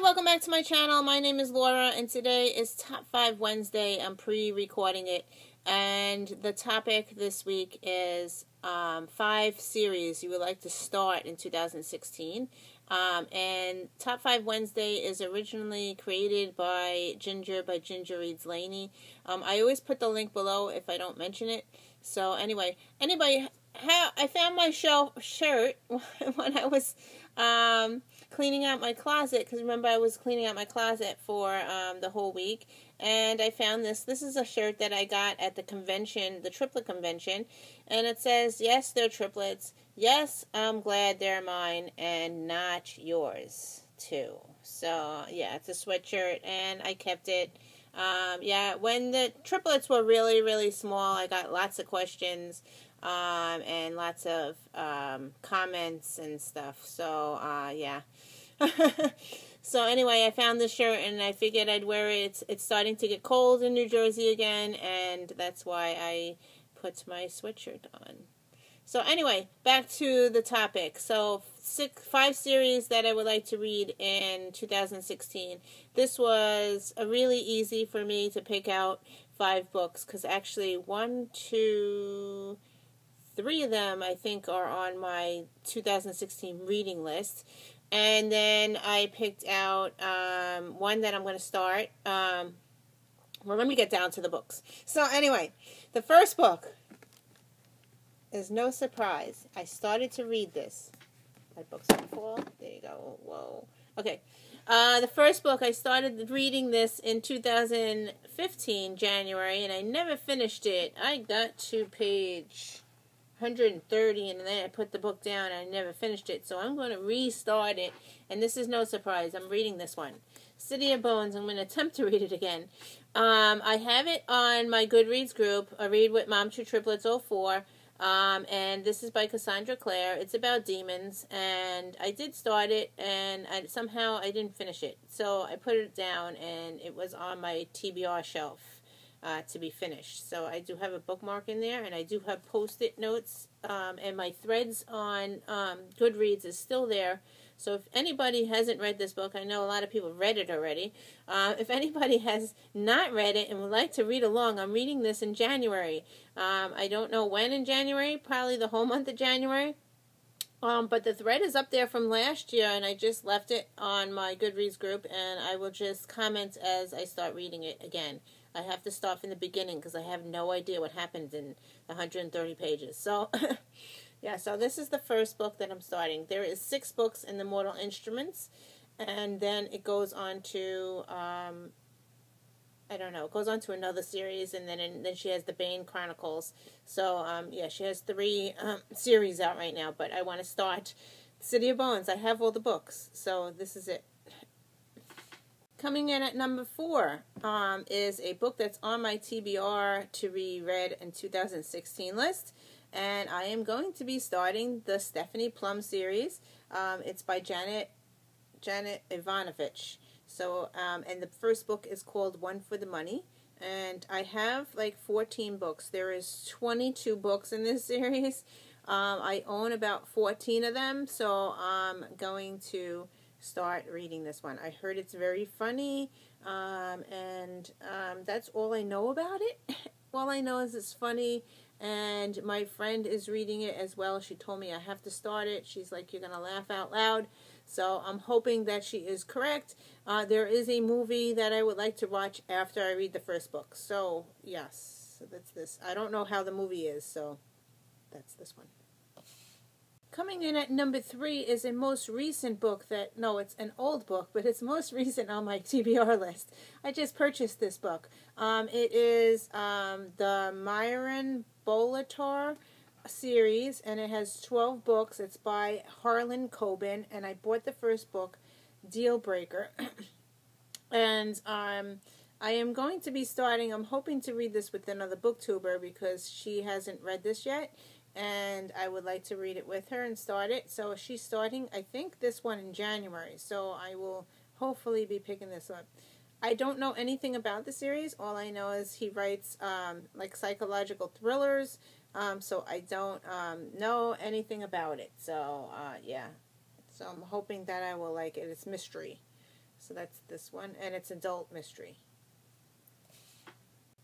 welcome back to my channel. My name is Laura, and today is Top 5 Wednesday. I'm pre-recording it, and the topic this week is 5 series you would like to start in 2016. And Top 5 Wednesday is originally created by Ginger Reads Laney. I always put the link below if I don't mention it. So anyway, I found my shirt when I was cleaning out my closet, because remember I was cleaning out my closet for the whole week, and I found this. This is a shirt that I got at the convention, the triplet convention, and it says, "Yes, they're triplets. Yes, I'm glad they're mine and not yours too." So yeah, it's a sweatshirt, and I kept it. Yeah, when the triplets were really, really small, I got lots of questions and lots of comments and stuff. So yeah. So anyway, I found this shirt and I figured I'd wear it. It's starting to get cold in New Jersey again, and that's why I put my sweatshirt on. So anyway, back to the topic. So 5 series that I would like to read in 2016. This was really easy for me to pick out 5 books, because actually 3 of them I think are on my 2016 reading list. And then I picked out one that I'm going to start. Well, let me get down to the books. So anyway, the first book is no surprise. I started to read this. My book's on the floor. There you go. Whoa. Okay. The first book, I started reading this in 2015, January, and I never finished it. I got to page 130, and then I put the book down and I never finished it. So I'm going to restart it, and this is no surprise. I'm reading this one. City of Bones. I'm going to attempt to read it again. I have it on my Goodreads group, a Read with Mom Two Triplets 04. And this is by Cassandra Clare. It's about demons, and I did start it, and somehow I didn't finish it. So I put it down, and it was on my TBR shelf to be finished. So I do have a bookmark in there, and I do have post-it notes, and my threads on Goodreads is still there. So if anybody hasn't read this book, I know a lot of people read it already. If anybody has not read it and would like to read along, I'm reading this in January. I don't know when in January, probably the whole month of January. But the thread is up there from last year, and I just left it on my Goodreads group, and I will just comment as I start reading it again. I have to start from the beginning because I have no idea what happens in 130 pages. So yeah, so this is the first book that I'm starting. There is 6 books in the Mortal Instruments, and then it goes on to, I don't know, it goes on to another series, and then she has the Bane Chronicles. So, yeah, she has 3 series out right now, but I want to start City of Bones. I have all the books, so this is it. Coming in at number 4 is a book that's on my TBR to be read in 2016 list. And I am going to be starting the Stephanie Plum series. It's by Janet Ivanovich. So, and the first book is called One for the Money. And I have like 14 books. There is 22 books in this series. I own about 14 of them. So I'm going to start reading this one. I heard it's very funny. And that's all I know about it. All I know is it's funny. And my friend is reading it as well. She told me I have to start it. She's like, you're going to laugh out loud. So I'm hoping that she is correct. There is a movie that I would like to watch after I read the first book. So, yes, so that's this. I don't know how the movie is, so that's this one. Coming in at number 3 is a most recent book that, no, it's an old book, but it's most recent on my TBR list. I just purchased this book. It is the Myron Bolitar series, and it has 12 books. It's by Harlan Coben, and I bought the first book, Deal Breaker. And I am going to be starting, I'm hoping to read this with another booktuber because she hasn't read this yet. And I would like to read it with her and start it. So she's starting, I think, this one in January. So I will hopefully be picking this up. I don't know anything about the series. All I know is he writes like psychological thrillers. So I don't know anything about it. So yeah. So I'm hoping that I will like it. It's mystery. So that's this one, and it's adult mystery.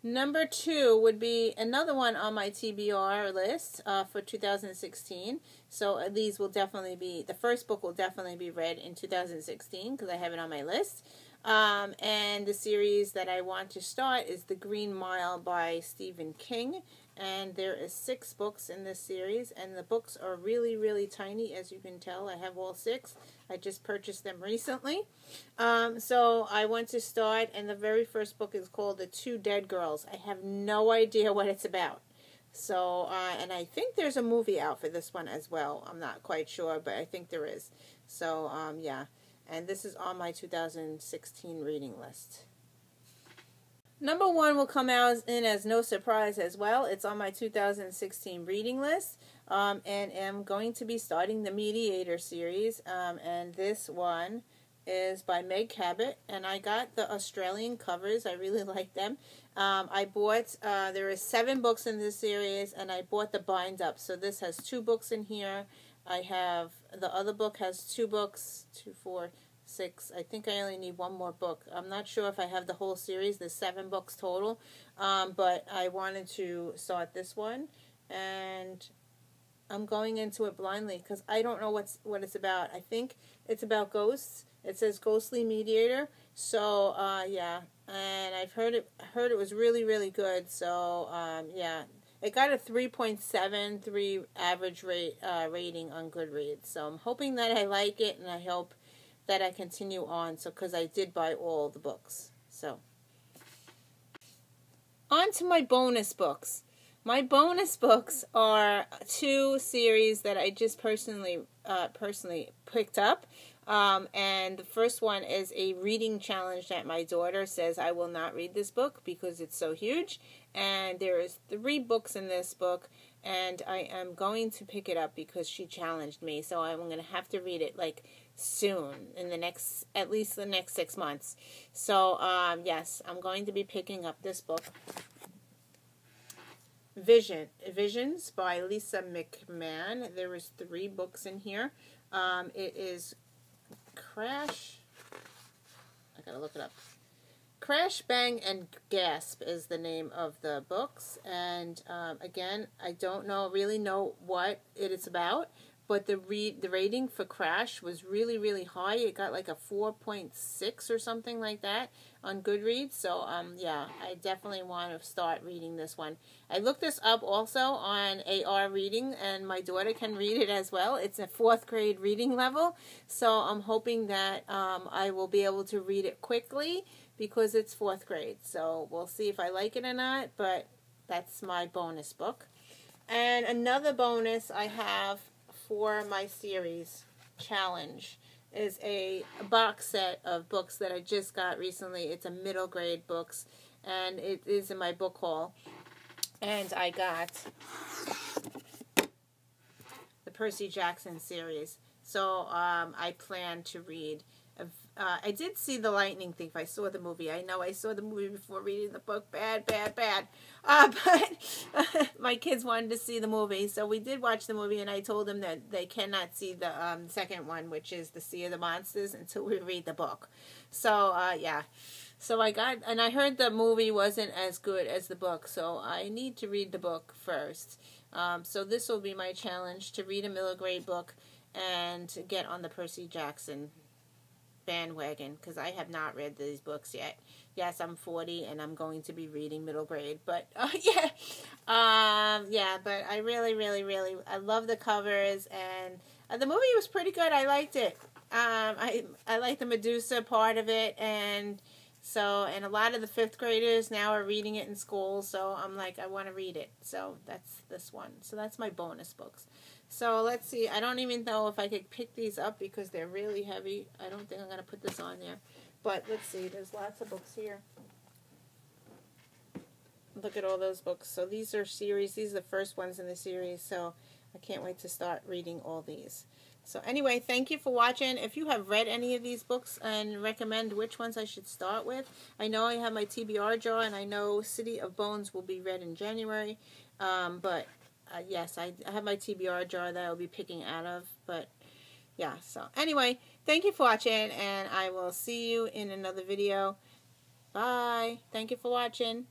Number 2 would be another one on my TBR list for 2016. So these will definitely be, the first book will definitely be read in 2016 because I have it on my list. And the series that I want to start is The Green Mile by Stephen King. And there is 6 books in this series, and the books are really, really tiny, as you can tell. I have all 6. I just purchased them recently. So I want to start, and the very first book is called The Two Dead Girls. I have no idea what it's about. So, and I think there's a movie out for this one as well. I'm not quite sure, but I think there is. So, yeah. And this is on my 2016 reading list. Number 1 will come out in as no surprise as well. It's on my 2016 reading list. And I'm going to be starting the Mediator series. And this one is by Meg Cabot. And I got the Australian covers. I really like them. I bought, there are 7 books in this series, and I bought the bind up. So this has 2 books in here. I have, the other book has 2 books, 2, 4, 6. I think I only need 1 more book. I'm not sure if I have the whole series. There's 7 books total. But I wanted to start this one. And I'm going into it blindly because I don't know what it's about. I think it's about ghosts. It says Ghostly Mediator. So, yeah. And I've heard it was really, really good. So, yeah. It got a 3.73 average rating on Goodreads. So I'm hoping that I like it, and I hope that I continue on. So, because I did buy all the books. So, on to my bonus books. My bonus books are 2 series that I just personally picked up. And the first one is a reading challenge that my daughter says I will not read this book because it's so huge. And there is 3 books in this book, and I am going to pick it up because she challenged me. So I'm going to have to read it like soon, in the next, at least the next 6 months. So yes, I'm going to be picking up this book. Visions by Lisa McMahon. There is 3 books in here. It is Crash. I gotta look it up. Crash, Bang, and Gasp is the name of the books. And again, I don't really know what it is about. But the rating for Crash was really, really high. It got like a 4.6 or something like that on Goodreads. So, yeah, I definitely want to start reading this one. I looked this up also on AR Reading, and my daughter can read it as well. It's a 4th grade reading level. So I'm hoping that I will be able to read it quickly because it's 4th grade. So we'll see if I like it or not, but that's my bonus book. And another bonus I have for my series challenge is a box set of books that I just got recently. It's a middle grade books, and it is in my book haul. And I got the Percy Jackson series. So I plan to read. I did see The Lightning Thief. I saw the movie. I know I saw the movie before reading the book. Bad. But my kids wanted to see the movie. So we did watch the movie, and I told them that they cannot see the second one, which is The Sea of the Monsters, until we read the book. So, yeah. So I heard the movie wasn't as good as the book, so I need to read the book first. So this will be my challenge, to read a middle grade book and get on the Percy Jackson bandwagon, because I have not read these books yet. Yes, I'm 40 and I'm going to be reading middle grade, but yeah, but I really I love the covers, and the movie was pretty good. I liked it. I like the Medusa part of it, and a lot of the 5th graders now are reading it in school, so I'm like, I want to read it. So that's this one. So that's my bonus books. So let's see. I don't even know if I could pick these up because they're really heavy. I don't think I'm going to put this on there. But let's see. There's lots of books here. Look at all those books. So these are series. These are the first ones in the series. So I can't wait to start reading all these. So anyway, thank you for watching. If you have read any of these books and recommend which ones I should start with, I know I have my TBR jar, and I know City of Bones will be read in January. But yes, I have my TBR jar that I'll be picking out of. But yeah, so anyway, thank you for watching, and I will see you in another video. Bye. Thank you for watching.